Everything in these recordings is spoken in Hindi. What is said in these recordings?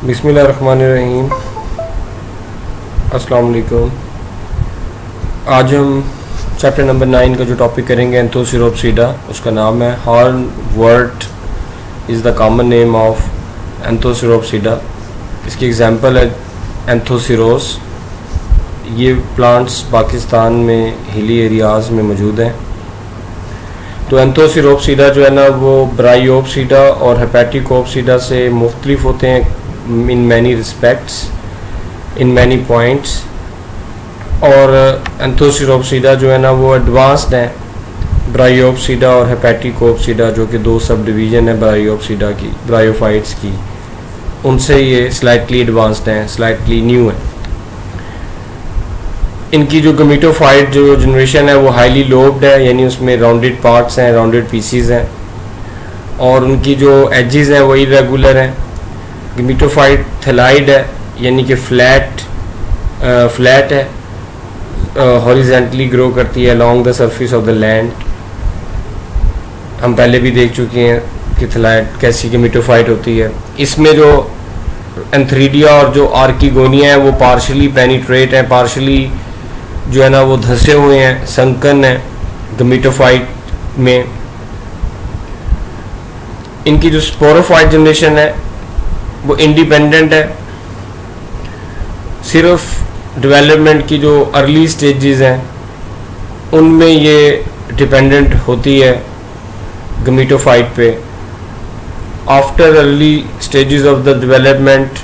बिस्मिल्लाहिर्रहमानिर्रहीम। अस्सलाम वालेकुम। आज हम चैप्टर नंबर 9 का जो टॉपिक करेंगे एंथोसिरोप्सिडा, उसका नाम है hornwort is the common name of Anthocerotopsida. इसकी एग्जांपल है एंथोसिरोस। ये प्लांट्स पाकिस्तान में हिली एरियाज़ में मौजूद हैं। तो एंथोसिरोप्सिडा जो है ना, वो ब्रायोप्सिडा और हेपेटिकोप्सिडा से मुख्तलिफ होते हैं in many respects, in many points. और एंथोसिरोप्सिडा जो है ना, वो एडवांस्ड हैं ब्रायोप्सिडा और हेपेटिकोप्सिडा, जो कि दो सब डिवीज़न है ब्रायोप्सिडा की, ब्रायोफाइट्स की। उनसे ये स्लाइटली एडवांस्ड हैं, स्लाइटली न्यू है। इनकी जो गमीटोफाइट जो जनरेशन है वो हाईली लोब्ड है, यानी उसमें राउंडेड पार्ट्स हैं, राउंडेड पीसीज हैं, और उनकी जो एजेस हैं वो इरेगुलर हैं। गमीटोफाइट थैलाइड है, यानी कि फ्लैट है, हॉरिजेंटली ग्रो करती है along the surface of the land. हम पहले भी देख चुके हैं कि थैलाइड कैसी गमीटोफाइट होती है। इसमें जो एंथ्रीडिया और जो आर्किगोनिया है वो पार्शली पेनिट्रेट है, पार्शली जो है ना वो धंसे हुए हैं, संकन है गमीटोफाइट में। इनकी जो स्पोरोफाइट जनरेशन है वो इंडिपेंडेंट है। सिर्फ डेवलपमेंट की जो अर्ली स्टेजेस हैं उनमें ये डिपेंडेंट होती है गमीटोफाइट पे। After early stages of the development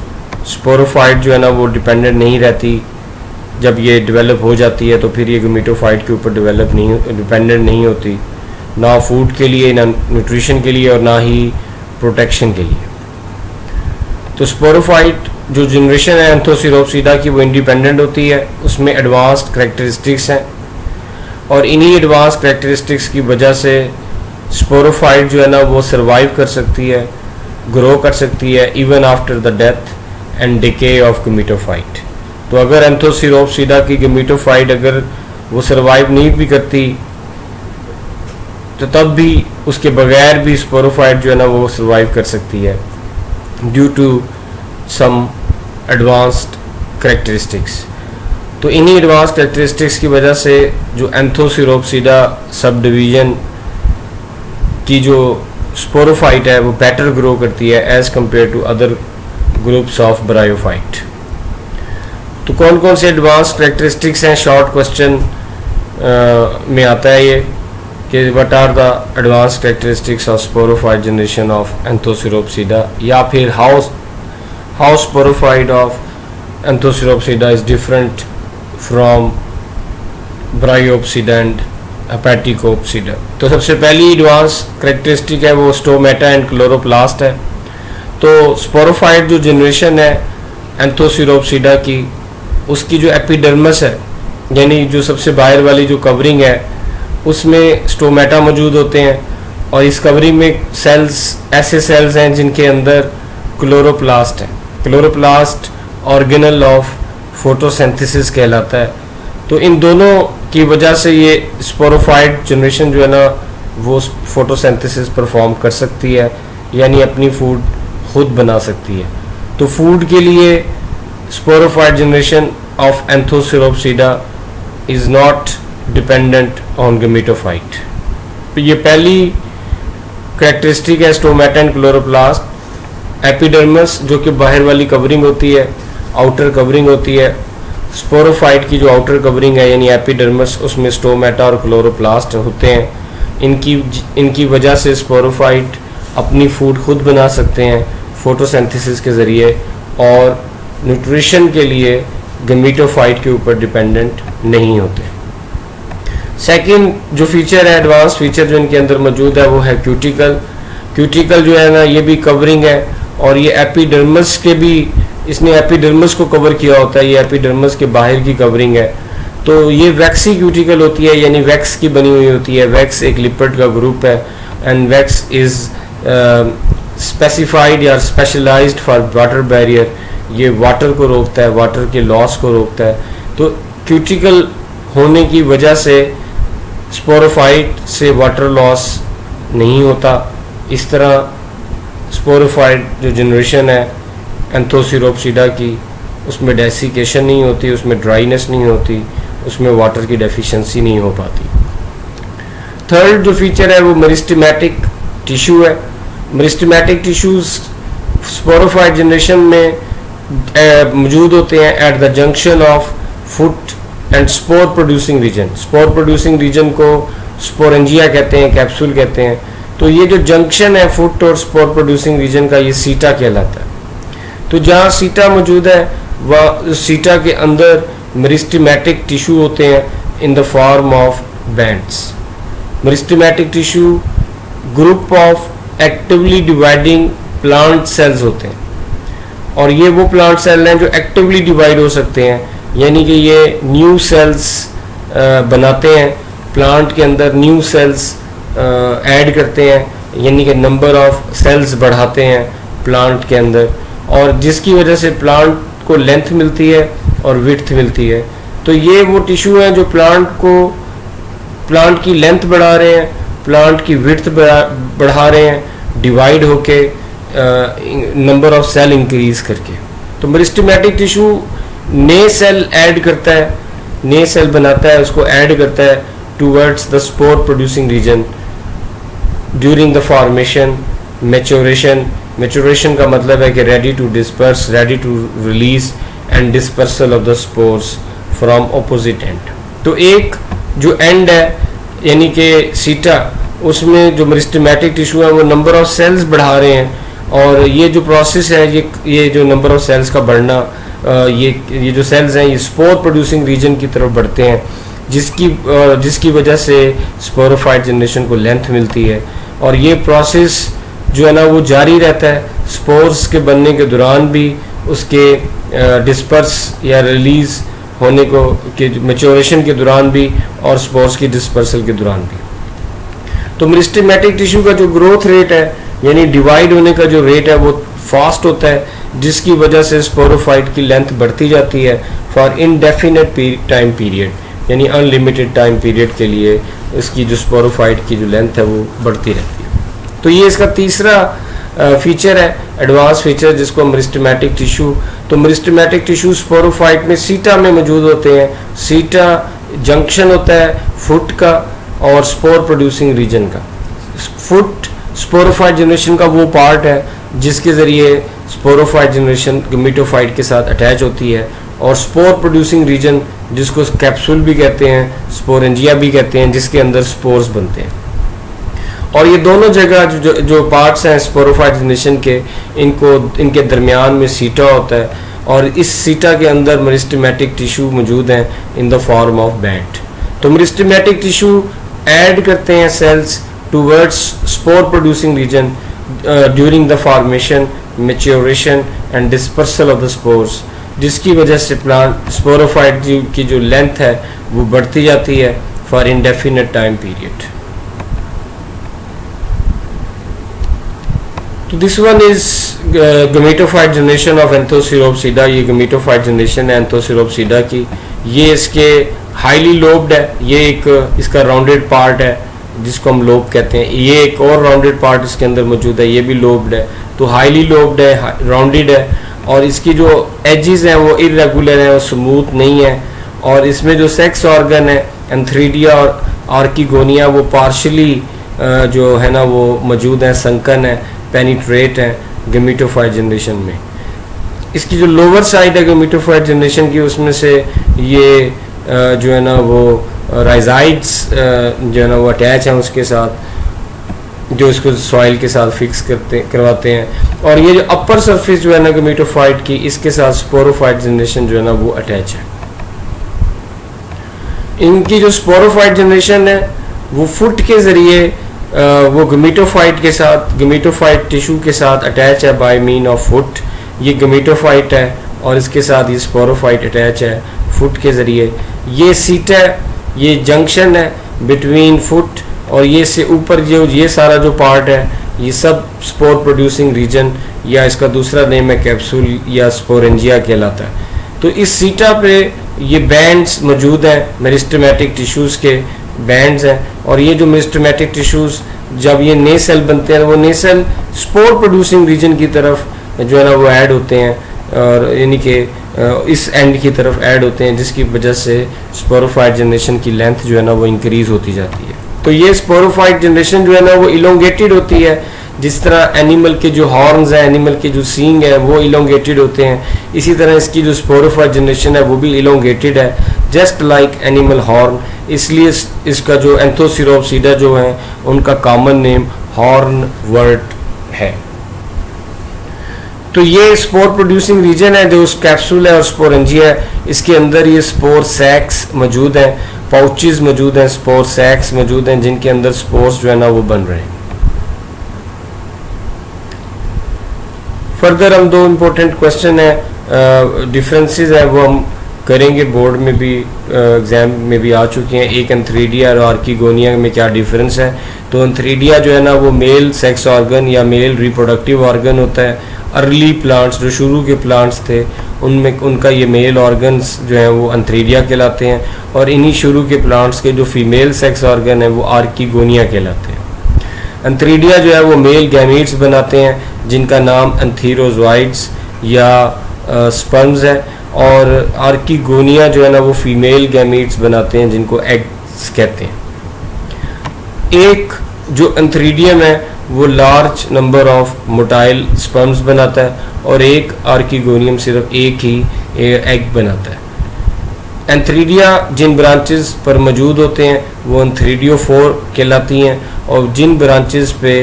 sporophyte जो है ना वो डिपेंडेंट नहीं रहती। जब ये डेवलप हो जाती है तो फिर ये गमीटोफाइट के ऊपर डिपेंडेंट नहीं होती, ना फूड के लिए, ना न्यूट्रिशन के लिए, और ना ही प्रोटेक्शन के लिए। तो स्पोरोफाइट जो जनरेशन है एंथोसिरोप्सिडा की वो इंडिपेंडेंट होती है, उसमें एडवांस्ड करैक्टरिस्टिक्स हैं, और इन्हीं एडवांस करैक्टरिस्टिक्स की वजह से स्पोरोफाइट जो है ना वो सर्वाइव कर सकती है, ग्रो कर सकती है even after the death and decay of gametophyte. तो अगर एंथोसिरोप्सिडा की गमीटोफाइट अगर वो सर्वाइव नहीं भी करती तो तब भी उसके बगैर भी स्पोरोफाइट जो है ना वो सर्वाइव कर सकती है due to some advanced characteristics. तो इन्हीं एडवांस करैक्टरिस्टिक्स की वजह से जो एंथोसिरोप्सिडा सब डिवीज़न की जो स्पोरोफाइट है वो बेटर ग्रो करती है as compared to other groups of bryophyte. तो कौन कौन से एडवांस करैक्टरिस्टिक्स हैं, शॉर्ट क्वेश्चन में आता है ये कि what are the advance characteristics of sporophyte generation of Anthocerotopsida, या फिर how sporophyte of Anthocerotopsida is different from Bryopsida and Hepaticopsida. तो सबसे पहली एडवांस करैक्टरिस्टिक है वो स्टोमेटा एंड क्लोरोप्लास्ट है। तो स्पोरोफाइट जो जनरेशन है एंथोसिरोप्सिडा की, उसकी जो एपिडर्मिस है, यानी जो सबसे बाहर वाली जो कवरिंग है, उसमें स्टोमेटा मौजूद होते हैं, और इस कवरिंग में सेल्स, ऐसे सेल्स हैं जिनके अंदर क्लोरोप्लास्ट है। क्लोरोप्लास्ट ऑर्गेनल ऑफ फोटोसिंथेसिस कहलाता है। तो इन दोनों की वजह से ये स्पोरोफाइट जनरेशन जो है ना वो फोटोसिंथेसिस परफॉर्म कर सकती है, यानी अपनी फूड खुद बना सकती है। तो फूड के लिए sporophyte generation of Anthocerotopsida is not dependent on gametophyte. तो ये पहली करैक्टरिस्टिक है स्टोमेटा एंड क्लोरोप्लास्ट। एपिडर्मिस जो कि बाहर वाली कवरिंग होती है, आउटर कवरिंग होती है, स्पोरोफाइट की जो आउटर कवरिंग है यानी एपिडर्मिस, उसमें स्टोमेटा और क्लोरोप्लास्ट होते हैं। इनकी वजह से स्पोरोफाइट अपनी फूड खुद बना सकते हैं फोटोसिंथेसिस के ज़रिए, और न्यूट्रिशन के लिए गमीटोफाइट के ऊपर डिपेंडेंट नहीं होते। सेकंड जो फीचर है, एडवांस फीचर जो इनके अंदर मौजूद है वो है क्यूटिकल। क्यूटिकल जो है ना ये भी कवरिंग है, और ये एपिडर्मिस के भी, इसने एपिडर्मिस को कवर किया होता है, ये एपिडर्मिस के बाहर की कवरिंग है। तो ये वैक्सी क्यूटिकल होती है, यानी वैक्स की बनी हुई होती है। वैक्स एक लिपिड का ग्रुप है, एंड वैक्स इज़ स्पेसिफाइड या स्पेशलाइज्ड फॉर वाटर बैरियर। ये वाटर को रोकता है, वाटर के लॉस को रोकता है। तो क्यूटिकल होने की वजह से स्पोरोफाइट से वाटर लॉस नहीं होता। इस तरह स्पोरोफाइट जो जनरेशन है एंथोसिरोप्सिडा की, उसमें डेसिकेशन नहीं होती, उसमें ड्राइनेस नहीं होती, उसमें वाटर की डेफिशिएंसी नहीं हो पाती। थर्ड जो फीचर है वो मेरिस्टेमेटिक टिश्यू है। मेरिस्टेमेटिक टिश्यूज स्पोरोफाइट जनरेशन में मौजूद होते हैं at the junction of foot and spore producing region. Spore producing region को स्पोरेंजिया कहते हैं, कैप्सूल कहते हैं। तो ये जो जंक्शन है फुट और स्पोर प्रोड्यूसिंग रीजन का, ये सीटा कहलाता है। तो जहाँ सीटा मौजूद है वह सीटा के अंदर मेरिस्टेमेटिक टिश्यू होते हैं in the form of bands. Meristematic tissue group of actively dividing plant cells होते हैं, और ये वो प्लांट सेल हैं जो एक्टिवली डिवाइड हो सकते हैं, यानी कि ये न्यू सेल्स बनाते हैं प्लांट के अंदर, न्यू सेल्स ऐड करते हैं, यानी कि नंबर ऑफ सेल्स बढ़ाते हैं प्लांट के अंदर, और जिसकी वजह से प्लांट को लेंथ मिलती है और विड्थ मिलती है। तो ये वो टिश्यू हैं जो प्लांट की लेंथ बढ़ा रहे हैं, प्लांट की विड्थ बढ़ा रहे हैं, डिवाइड होके नंबर ऑफ सेल इंक्रीज करके। तो मेरिस्टेमेटिक टिश्यू नए सेल ऐड करता है, नए सेल बनाता है, उसको ऐड करता है towards the spore producing region during the formation, maturation. Maturation का मतलब है कि ready to disperse, ready to release and dispersal of the spores from opposite end. तो एक जो एंड है यानी कि सीटा, उसमें जो मेरिस्टेमेटिक टिश्यू है वो नंबर ऑफ सेल्स बढ़ा रहे हैं, और ये जो प्रोसेस है ये जो नंबर ऑफ सेल्स का बढ़ना, ये जो सेल्स हैं ये स्पोर प्रोड्यूसिंग रीजन की तरफ बढ़ते हैं, जिसकी वजह से स्पोरोफाइट जनरेशन को लेंथ मिलती है। और ये प्रोसेस जो है ना वो जारी रहता है स्पोर्स के बनने के दौरान भी, उसके डिस्पर्स या रिलीज होने को के मैच्योरेशन के दौरान भी, और स्पोर्स की डिस्पर्सल के दौरान भी। तो मेरिस्टेमेटिक टिश्यू का जो ग्रोथ रेट है यानी डिवाइड होने का जो रेट है वो फास्ट होता है, जिसकी वजह से स्पोरोफाइट की लेंथ बढ़ती जाती है फॉर इनडेफिनेट टाइम पीरियड, यानी अनलिमिटेड टाइम पीरियड के लिए इसकी जो स्पोरोफाइट की जो लेंथ है वो बढ़ती रहती है। तो ये इसका तीसरा फीचर है, एडवांस फीचर, जिसको मेरिस्टेमेटिक टिश्यू। तो मेरिस्टेमेटिक टिश्यू स्पोरोफाइट में सीटा में मौजूद होते हैं। सीटा जंक्शन होता है फुट का और स्पोर प्रोड्यूसिंग रीजन का। फुट स्पोरोफाइट जनरेशन का वो पार्ट है जिसके ज़रिए स्पोरोफाइट जनरेशन गमीटोफाइट के साथ अटैच होती है, और स्पोर प्रोड्यूसिंग रीजन जिसको कैप्सूल भी कहते हैं, स्पोरेंजिया भी कहते हैं, जिसके अंदर स्पोर्स बनते हैं। और ये दोनों जगह जो पार्ट्स हैं स्पोरोफाइट जनरेशन के, इनके दरमियान में सीटा होता है, और इस सीटा के अंदर मेरिस्टेमेटिक टिश्यू मौजूद हैं in the form of band. तो मेरिस्टेमेटिक टिश्यू ऐड करते हैं cells towards spore producing region during the formation, maturation and dispersal of the spores, जिसकी वजह से प्लांट स्पोरोफाइट की जो लेंथ है वो बढ़ती जाती है फॉर इंडेफिनेट टाइम पीरियड। तो this one is gametophyte generation of Anthocerotopsida. ये गमीटोफाइट जनरेशन है एंथोसिरोप्सिडा की। ये इसके हाईली लोब्ड है, ये एक इसका राउंडेड पार्ट है जिसको हम लोब कहते हैं। ये एक और राउंडेड पार्ट इसके अंदर मौजूद है, ये भी लोब्ड है। तो हाईली लोब्ड है, राउंडेड है, और इसकी जो एजेस हैं वो इरेगुलर है, वो स्मूथ नहीं है। और इसमें जो सेक्स ऑर्गन है एंथ्रीडिया और आर्किगोनिया वो पार्शली जो है ना वो मौजूद है, संकन है, पेनिट्रेट है गमीटोफाइट जनरेशन में। इसकी जो लोअर साइड है गमीटोफाइट जनरेशन की, उसमें से ये जो है ना वो राइजाइड्स जो है ना वो अटैच हैं उसके साथ, जो इसको सॉइल के साथ फिक्स करवाते हैं। और ये जो अपर सरफेस जो है ना गमीटोफाइट की, इसके साथ स्पोरोफाइट जनरेशन जो है ना वो अटैच है। इनकी जो स्पोरोफाइट जनरेशन है वो फुट के ज़रिए वो गमीटोफाइट के साथ, गमीटोफाइट टिश्यू के साथ अटैच है बाय मीन ऑफ फुट। ये गमीटोफाइट है और इसके साथ ये स्पोरोफाइट अटैच है फुट के ज़रिए। ये सीट है, ये जंक्शन है बिटवीन फुट, और ये से ऊपर जो ये सारा जो पार्ट है ये सब स्पोर प्रोड्यूसिंग रीजन, या इसका दूसरा नेम है कैप्सूल या स्पोरेंजिया कहलाता है। तो इस सीटा पे ये बैंड्स मौजूद हैं, मेरिस्टेमेटिक टिश्यूज़ के बैंड्स हैं। और ये जो मेरिस्टेमेटिक टिश्यूज़ जब ये नए सेल बनते हैं वो नए सेल स्पोर प्रोड्यूसिंग रीजन की तरफ जो है ना वो ऐड होते हैं, और यानी कि इस एंड की तरफ ऐड होते हैं, जिसकी वजह से स्पोरोफाइट जनरेशन की लेंथ जो है ना वो इंक्रीज होती जाती है। तो ये स्पोरोफाइट जनरेशन जो है ना वो इलोंगेटेड होती है, जिस तरह एनिमल के जो हॉर्न्स हैं, एनिमल के जो सींग है वो इलोंगेटेड होते हैं, इसी तरह इसकी जो स्पोरोफाइट जनरेशन है वो भी इलोंगेटेड है, जस्ट लाइक एनिमल हॉर्न। इसलिए इसका जो एंथोसिरोप्सिडा जो है उनका कॉमन नेम हॉर्नवर्ट है। तो ये स्पोर प्रोड्यूसिंग रीजन है जो कैप्सूल है और स्पोरेंजिया है, इसके अंदर ये स्पोर सैक्स मौजूद हैं, पाउचेस मौजूद हैं, स्पोर सैक्स मौजूद हैं, जिनके अंदर स्पोर्स जो है ना वो बन रहे हैं। फर्दर हम दो इम्पोर्टेंट क्वेश्चन है, डिफरेंसेस है वो हम करेंगे, बोर्ड में भी एग्जाम में भी आ चुके हैं। एक एंथ्रीडिया और आर्किगोनिया में क्या डिफरेंस है। तो एंथ्रीडिया जो है ना वो मेल सेक्स ऑर्गन या मेल रिप्रोडक्टिव ऑर्गन होता है। अर्ली प्लांट्स जो शुरू के प्लांट्स थे उनमें उनका ये मेल ऑर्गन्स जो हैं वो एंथ्रीडिया कहलाते हैं, और इन्हीं शुरू के प्लांट्स के जो फीमेल सेक्स ऑर्गन है वो आर्किगोनिया कहलाते हैं। एंथ्रीडिया जो है वो मेल गैमीट्स बनाते हैं जिनका नाम एंथीरोजोइड्स या स्पर्म्स है, और आर्किगोनिया जो है ना वो फीमेल गैमीट्स बनाते हैं जिनको एग्स कहते हैं। एक जो एंथ्रीडियम है वो large number of motile sperms बनाता है, और एक आर्किगोनियम सिर्फ एक ही एग बनाता है। एंथ्रीडिया जिन ब्रांचेस पर मौजूद होते हैं वो एंथ्रीडियोफोर कहलाती हैं, और जिन ब्रांचेस पे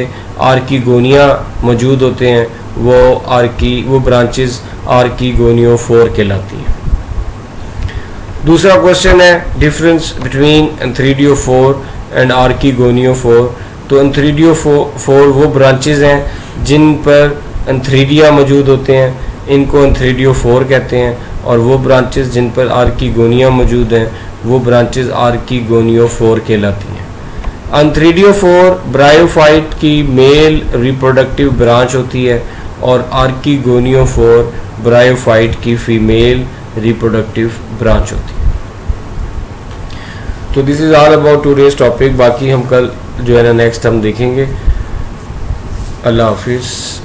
आर्किगोनिया मौजूद होते हैं वो ब्रांचेस आर्किगोनियोफोर कहलाती हैं। दूसरा क्वेश्चन है डिफरेंस बिटवीन एंथ्रीडियोफोर एंड आर्किगोनियोफोर। तो एंथ्रीडियोफोर वो ब्रांचेस हैं जिन पर एंथ्रीडिया मौजूद होते हैं, इनको एंथ्रीडियोफोर कहते हैं, और वो ब्रांचेस जिन पर आर्किगोनिया मौजूद हैं वो ब्रांचेस आर्किगोनियोफोर कहलाती हैं। एंथ्रीडियोफोर ब्रायोफाइट की मेल रिप्रोडक्टिव ब्रांच होती है, और आर्किगोनियोफोर ब्रायोफाइट की फीमेल रिप्रोडक्टिव ब्रांच होती है। तो this is all about today's topic. बाकी हम कल जो है ना नेक्स्ट हम देखेंगे। अल्लाह हाफिज़।